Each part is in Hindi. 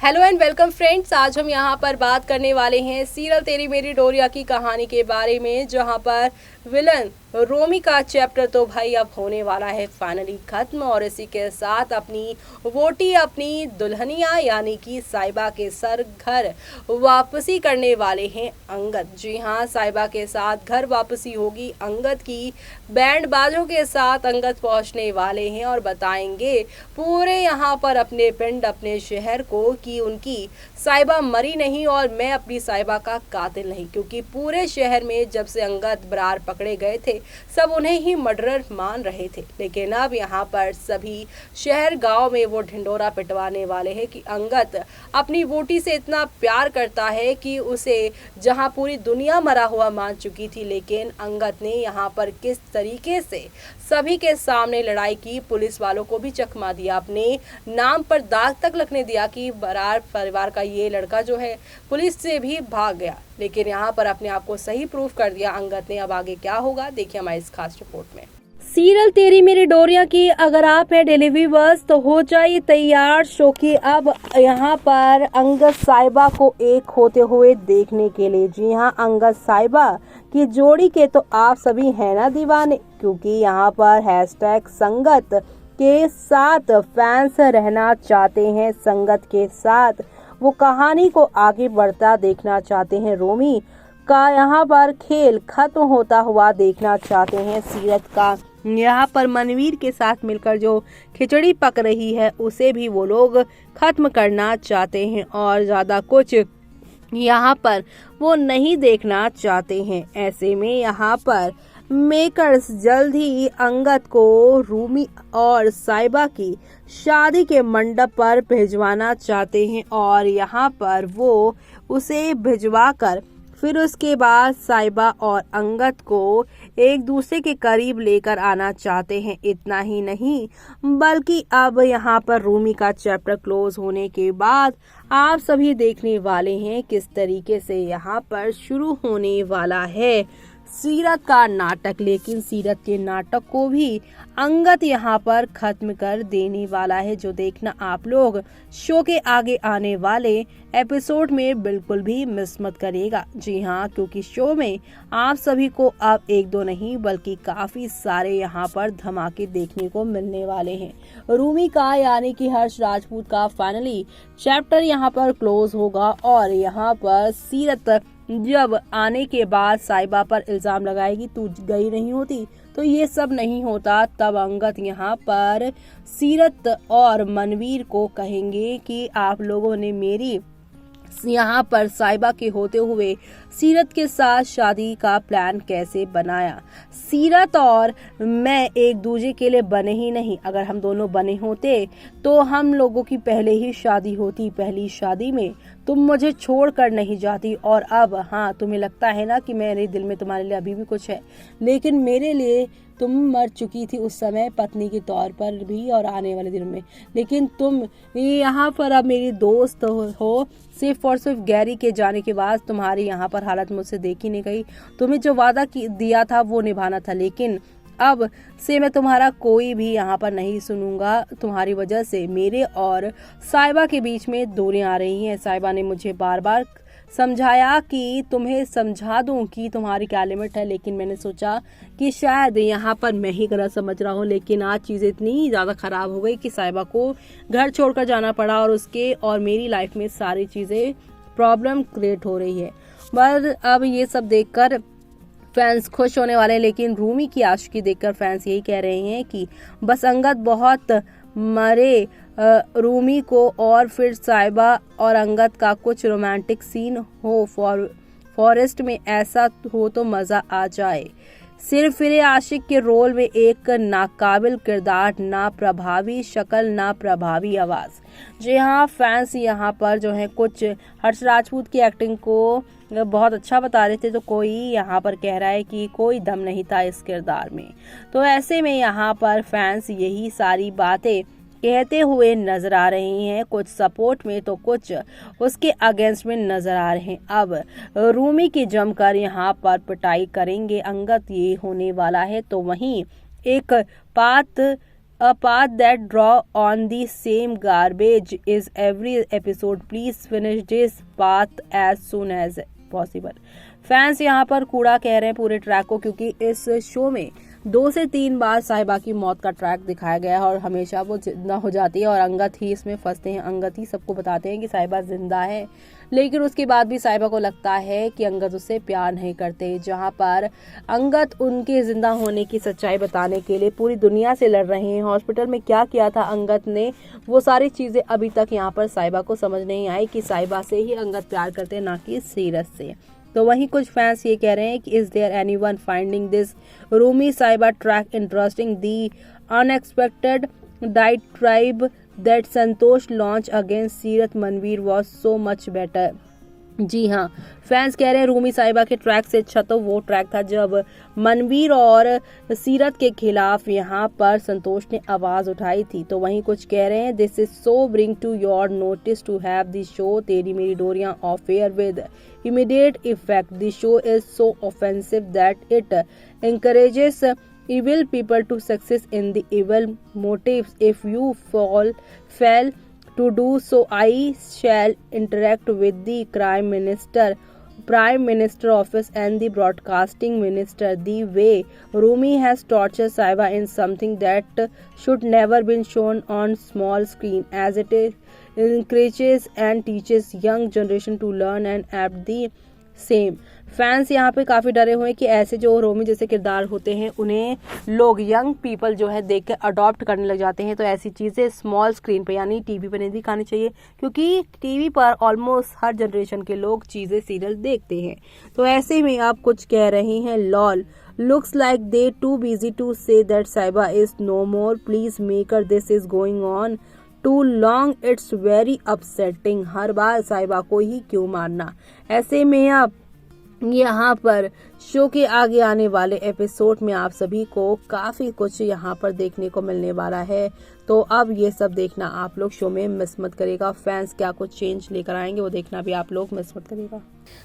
Hello and welcome friends. आज हम यहाँ पर बात करने वाले हैं सीरियल तेरी मेरी डोरिया की कहानी के बारे में, जहाँ पर विलन रोमी का चैप्टर तो भाई अब होने वाला है फाइनली खत्म। और इसी के साथ अपनी वोटी अपनी दुल्हनिया यानी कि साइबा के सर घर वापसी करने वाले हैं अंगद। जी हाँ, साइबा के साथ घर वापसी होगी अंगद की। बैंड बाजों के साथ अंगद पहुंचने वाले हैं और बताएंगे पूरे यहाँ पर अपने पिंड अपने शहर को कि उनकी साइबा मरी नहीं और मैं अपनी साइबा का कातिल नहीं। क्योंकि पूरे शहर में जब से अंगद बरार पकड़े गए थे सब उन्हें ही मर्डरर मान रहे थे, लेकिन अब यहाँ पर सभी शहर गांव में वो ढिंडोरा पिटवाने वाले हैं कि अंगद अपनी वोटी से इतना प्यार करता है कि उसे जहाँ पूरी दुनिया मरा हुआ मान चुकी थी, लेकिन अंगद ने यहाँ पर किस तरीके से सभी के सामने लड़ाई की, पुलिस वालों को भी चकमा दिया, अपने नाम पर दाग तक लगने दिया कि बरार परिवार का ये लड़का जो है पुलिस से भी भाग गया, लेकिन यहाँ पर अपने आप को सही प्रूफ कर दिया अंगद ने। अब आगे क्या होगा देखिए हमारी इस खास रिपोर्ट में। सीरियल तेरी मेरी डोरिया की अगर आप है डिलीवरी बस तो हो जाइए तैयार शो की अब यहाँ पर अंगद साइबा को एक होते हुए देखने के लिए। जी हाँ, अंगद साइबा की जोड़ी के तो आप सभी हैं ना दीवाने, क्योंकि यहाँ पर हैशटैग संगत के साथ फैंस रहना चाहते हैं, संगत के साथ वो कहानी को आगे बढ़ता देखना चाहते हैं, रोमी का यहाँ पर खेल खत्म होता हुआ देखना चाहते हैं, सीरत का यहाँ पर मनवीर के साथ मिलकर जो खिचड़ी पक रही है उसे भी वो लोग खत्म करना चाहते हैं और ज्यादा कुछ यहाँ पर वो नहीं देखना चाहते हैं। ऐसे में यहाँ पर मेकर्स जल्द ही अंगद को रूमी और साइबा की शादी के मंडप पर भिजवाना चाहते हैं और यहाँ पर वो उसे भिजवाकर फिर उसके बाद साइबा और अंगद को एक दूसरे के करीब लेकर आना चाहते हैं। इतना ही नहीं बल्कि अब यहाँ पर रूमी का चैप्टर क्लोज होने के बाद आप सभी देखने वाले हैं किस तरीके से यहाँ पर शुरू होने वाला है सीरत का नाटक, लेकिन सीरत के नाटक को भी अंगद यहाँ पर खत्म कर देने वाला है, जो देखना आप लोग शो के आगे आने वाले एपिसोड में बिल्कुल भी मिस मत करिएगा। जी हाँ, क्योंकि शो में आप सभी को अब एक दो नहीं बल्कि काफी सारे यहाँ पर धमाके देखने को मिलने वाले हैं। रूमी का यानी कि हर्ष राजपूत का फाइनली चैप्टर यहाँ पर क्लोज होगा और यहाँ पर सीरत जब आने के बाद साइबा पर इल्जाम लगाएगी तू गई नहीं होती तो ये सब नहीं होता, तब अंगद यहाँ पर सीरत और मनवीर को कहेंगे कि आप लोगों ने मेरी यहाँ पर साइबा के होते हुए सीरत के साथ शादी का प्लान कैसे बनाया। सीरत और मैं एक दूसरे के लिए बने ही नहीं, अगर हम दोनों बने होते तो हम लोगों की पहले ही शादी होती। पहली शादी में तुम मुझे छोड़कर नहीं जाती और अब हाँ तुम्हें लगता है ना कि मेरे दिल में तुम्हारे लिए अभी भी कुछ है, लेकिन मेरे लिए तुम मर चुकी थी उस समय पत्नी के तौर पर भी और आने वाले दिनों में, लेकिन तुम यहाँ पर अब मेरी दोस्त हो। सिर्फ और सिर्फ गैरी के जाने के बाद तुम्हारी यहाँ पर हालत मुझसे देखी नहीं गई। तुम्हें जो वादा दिया था वो निभाना था, लेकिन अब से मैं तुम्हारा कोई भी यहाँ पर नहीं सुनूंगा। तुम्हारी वजह से मेरे और साइबा के बीच में दूरियां आ रही हैं। साइबा ने मुझे बार बार समझाया कि तुम्हें समझा दूं कि तुम्हारी क्या लिमिट है, लेकिन मैंने सोचा कि शायद यहाँ पर मैं ही गलत समझ रहा हूँ। लेकिन आज चीज़ें इतनी ज़्यादा ख़राब हो गई कि साइबा को घर छोड़कर जाना पड़ा और उसके और मेरी लाइफ में सारी चीज़ें प्रॉब्लम क्रिएट हो रही है। पर अब ये सब देखकर फैंस खुश होने वाले, लेकिन रूमी की आशिकी देखकर फैंस यही कह रहे हैं कि बस अंगद बहुत मरे रूमी को और फिर साइबा और अंगद का कुछ रोमांटिक सीन हो, फॉरेस्ट में ऐसा हो तो मजा आ जाए। सिर्फ फिर आशिक के रोल में एक नाकाबिल किरदार, ना प्रभावी शक्ल ना प्रभावी आवाज। जी हाँ, फैंस यहाँ पर जो है कुछ हर्ष राजपूत की एक्टिंग को बहुत अच्छा बता रहे थे, तो कोई यहाँ पर कह रहा है कि कोई दम नहीं था इस किरदार में। तो ऐसे में यहाँ पर फैंस यही सारी बातें कहते हुए नजर आ रही हैं, कुछ सपोर्ट में तो कुछ उसके अगेंस्ट में नजर आ रहे हैं। अब रूमी की जमकर यहाँ पर पिटाई करेंगे अंगद, ये होने वाला है। तो वहीं एक बात a path that draw on the same garbage is every episode. Please finish this path as soon as possible. Fans यहाँ पर कूड़ा कह रहे हैं पूरे ट्रैक को, क्योंकि इस शो में 2 से 3 बार साहिबा की मौत का ट्रैक दिखाया गया है और हमेशा वो जिंदा हो जाती है और अंगद ही इसमें फंसते हैं। अंगद ही सबको बताते हैं कि साहिबा जिंदा है, लेकिन उसके बाद भी साहिबा को लगता है कि अंगद उससे प्यार नहीं करते। जहां पर अंगद उनके जिंदा होने की सच्चाई बताने के लिए पूरी दुनिया से लड़ रहे हैं। हॉस्पिटल में क्या किया था अंगद ने, वो सारी चीजें अभी तक यहाँ पर साहिबा को समझ नहीं आई कि साहिबा से ही अंगद प्यार करते हैं, ना कि सीरत से। तो वहीं कुछ फैंस ये कह रहे हैं कि is there anyone finding this Rumi Sahiba track interesting, the unexpected diatribe that Santosh launch against Seerat Manveer was so much better. जी हाँ, फैंस कह रहे हैं रूमी साहिबा के ट्रैक से अच्छा तो वो ट्रैक था जब मनवीर और सीरत के खिलाफ यहाँ पर संतोष ने आवाज उठाई थी। तो वहीं कुछ कह रहे हैं this is so bring to your notice to have the show Teri Meri Doriyaan off air with immediate effect. The show is so offensive that it encourages evil people to success in the evil motives. If you fail to do so, I shall interact with the Prime Minister office and the Broadcasting Minister. The way Rumi has tortured Sahiba in something that should never been shown on small screen, as it encourages and teaches young generation to learn and act the same. Fans यहाँ पे काफ़ी डरे हुए हैं कि ऐसे जो रोमी जैसे किरदार होते हैं उन्हें लोग यंग पीपल जो है देख कर अडॉप्ट करने लग जाते हैं। तो ऐसी चीज़ें स्मॉल स्क्रीन पे यानी टीवी पे नहीं दिखानी चाहिए, क्योंकि टीवी पर ऑलमोस्ट हर जनरेशन के लोग चीज़ें सीरियल देखते हैं। तो ऐसे में आप कुछ कह रही हैं lol looks like they too busy to say that Sahiba is no more. Please make her, this is going on too long. It's very upsetting. हर बार साहिबा को ही क्यों मारना। ऐसे में आप यहाँ पर शो के आगे आने वाले एपिसोड में आप सभी को काफ़ी कुछ यहाँ पर देखने को मिलने वाला है। तो अब ये सब देखना आप लोग शो में मिस मत करेगा। फैंस क्या कुछ चेंज लेकर आएंगे वो देखना भी आप लोग मिस मत करेगा।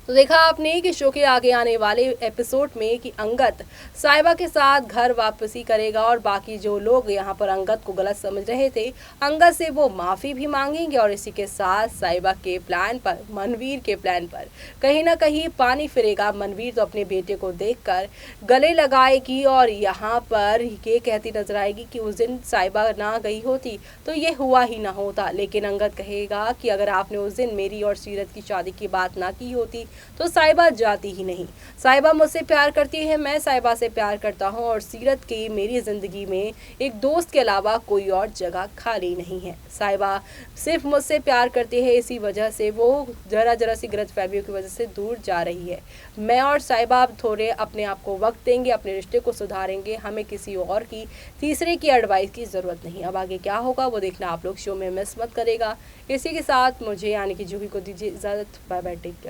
तो देखा आपने कि शो के आगे आने वाले एपिसोड में कि अंगद साहिबा के साथ घर वापसी करेगा और बाकी जो लोग यहाँ पर अंगद को गलत समझ रहे थे अंगद से वो माफ़ी भी मांगेंगे और इसी के साथ साहिबा के प्लान पर, मनवीर के प्लान पर कहीं ना कहीं पानी फिरेगा। मनवीर तो अपने बेटे को देखकर गले लगाएगी और यहाँ पर ये कहती नजर आएगी कि उस दिन साहिबा ना गई होती तो ये हुआ ही ना होता। लेकिन अंगद कहेगा कि अगर आपने उस दिन मेरी और सीरत की शादी की बात ना की होती तो साहिबा जाती ही नहीं। साहिबा मुझसे प्यार करती है, मैं साहिबा से प्यार करता हूँ और सीरत की मेरी जिंदगी में एक दोस्त के अलावा कोई और जगह खाली नहीं है। साहिबा सिर्फ मुझसे प्यार करती है, इसी वजह से वो जरा सी गलतफहमियों की वजह से दूर जा रही है। मैं और साहिबा अब थोड़े अपने आप को वक्त देंगे, अपने रिश्ते को सुधारेंगे, हमें किसी और की तीसरे की एडवाइस की ज़रूरत नहीं। अब आगे क्या होगा वो देखना आप लोग शो में मिस मत करेगा। इसी के साथ मुझे यानी कि जूही को दीजिए इजाज़त। Bye bye, take care.